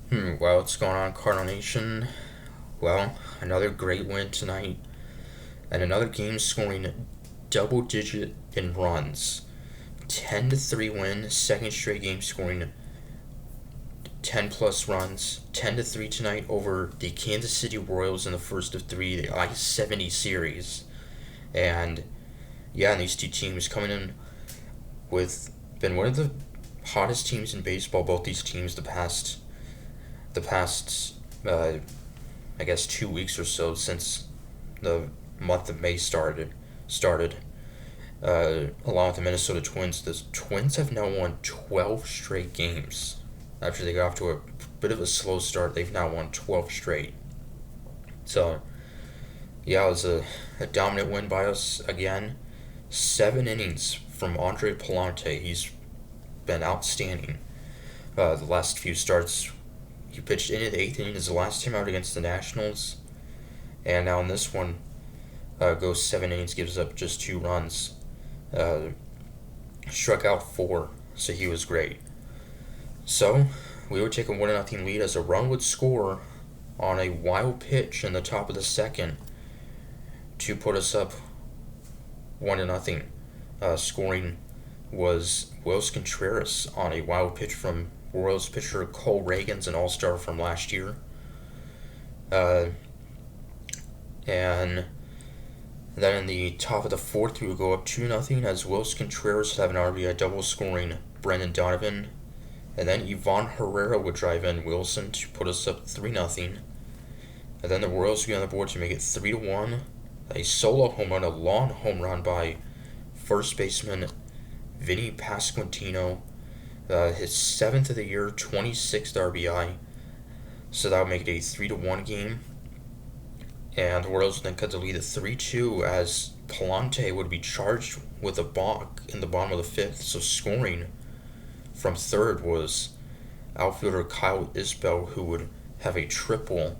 Well, what's going on, Cardinal Nation? Well, another great win tonight, and another game scoring double digit in runs. 10-3 win, second straight game scoring 10 plus runs. 10-3 tonight over the Kansas City Royals in the first of three, the I-70 series. And yeah, and these two teams coming in with been one of the hottest teams in baseball, both these teams the past I guess 2 weeks or so since the month of May started. Along with the Minnesota Twins, the Twins have now won 12 straight games. After they got off to a bit of a slow start, they've now won 12 straight. So yeah, it was a dominant win by us again. 7 innings from Andre Palante. He's been outstanding. The last few starts, he pitched into the eighth inning as the last time out against the Nationals, and now in this one, goes 7 innings, gives up just 2 runs, uh, struck out four, so he was great. So we would take a 1-0 lead as a run would score on a wild pitch in the top of the second to put us up 1-0. Scoring was Wills Contreras on a wild pitch from Royals pitcher Cole Reagans, an all-star from last year. Uh, and then in the top of the fourth, we would go up 2-0 as Wills Contreras would have an RBI double scoring Brendan Donovan. And then Ivan Herrera would drive in Wilson to put us up 3-0. And then the Royals would be on the board to make it 3-1. A solo home run, a long home run by first baseman Vinny Pasquantino. His 7th of the year, 26th RBI. So that would make it a 3-1 game. And the Royals would then cut the lead at 3-2 as Palante would be charged with a balk in the bottom of the fifth. So scoring from third was outfielder Kyle Isbell, who would have a triple.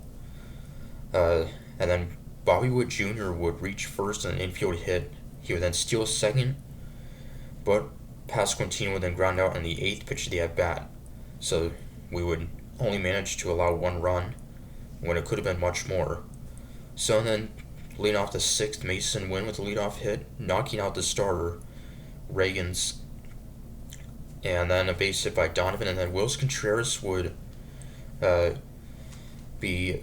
And then Bobby Wood Jr. would reach first on an infield hit. He would then steal second, but Pasquantino would then ground out on the eighth pitch of the at-bat. So we would only manage to allow 1 run when it could have been much more. So then, leading off the sixth, Mason Wynn with the leadoff hit, knocking out the starter, Reagans, and then a base hit by Donovan, and then Wills Contreras would be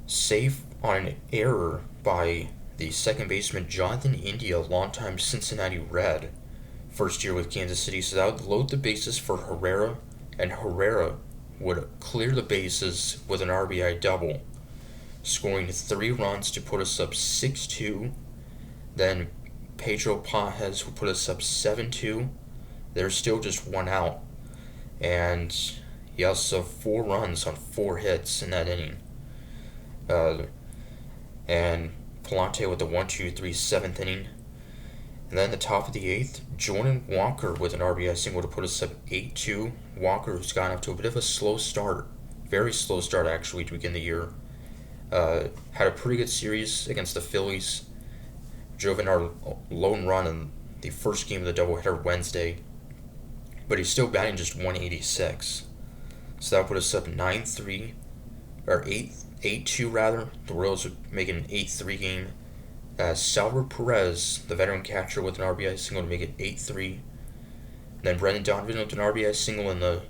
safe on an error by the second baseman Jonathan India, longtime Cincinnati Red, first year with Kansas City. So that would load the bases for Herrera, and Herrera would clear the bases with an RBI double, scoring 3 runs to put us up 6-2. Then Pedro Pajes would put us up 7-2. There's still just 1 out. And he also 4 runs on 4 hits in that inning. And Palante with the 1-2-3 7th inning. And then the top of the 8th, Jordan Walker with an RBI single to put us up 8-2. Walker, who's gotten up to a bit of a slow start, very slow start actually to begin the year. Had a pretty good series against the Phillies. Drove in our lone run in the first game of the doubleheader Wednesday. But he's still batting just 186. So that put us up 9-3, or 8-2 rather. The Royals would make it an 8-3 game. Salvador Perez, the veteran catcher, with an RBI single to make it 8-3. Then Brendan Donovan with an RBI single in the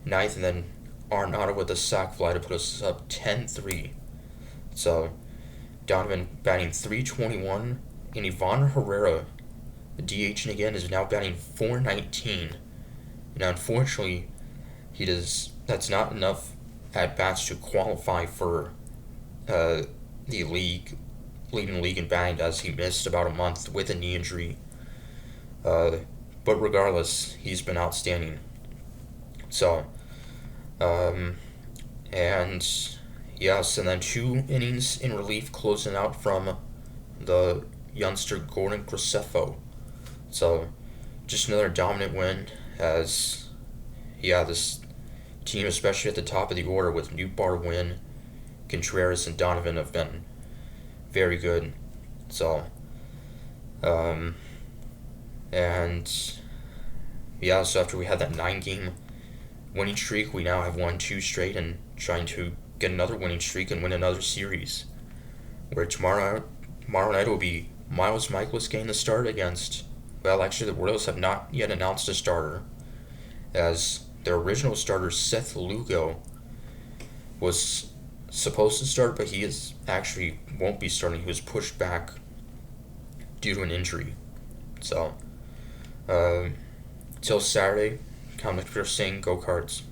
ninth, and then Arenado with a sac fly to put us up 10-3. So Donovan batting 321, and Ivan Herrera, the DH again, is now batting 419. Now, unfortunately, that's not enough at bats to qualify for the league, leading the league in batting, as he missed about a month with a knee injury. But regardless, he's been outstanding. So, and yes, and then 2 innings in relief closing out from the youngster Gordon Graceffo. So, just another dominant win as, yeah, this team, especially at the top of the order with Newbar, Wynn, Contreras, and Donovan, have been very good. So, and yeah, so after we had that 9-game winning streak, we now have won 2 straight and trying to get another winning streak and win another series. Where tomorrow night will be Miles Michaelis getting the start against. Well, actually, the Royals have not yet announced a starter, as their original starter Seth Lugo was supposed to start, but he is actually won't be starting. He was pushed back due to an injury. So, till Saturday, comic for saying go Cards.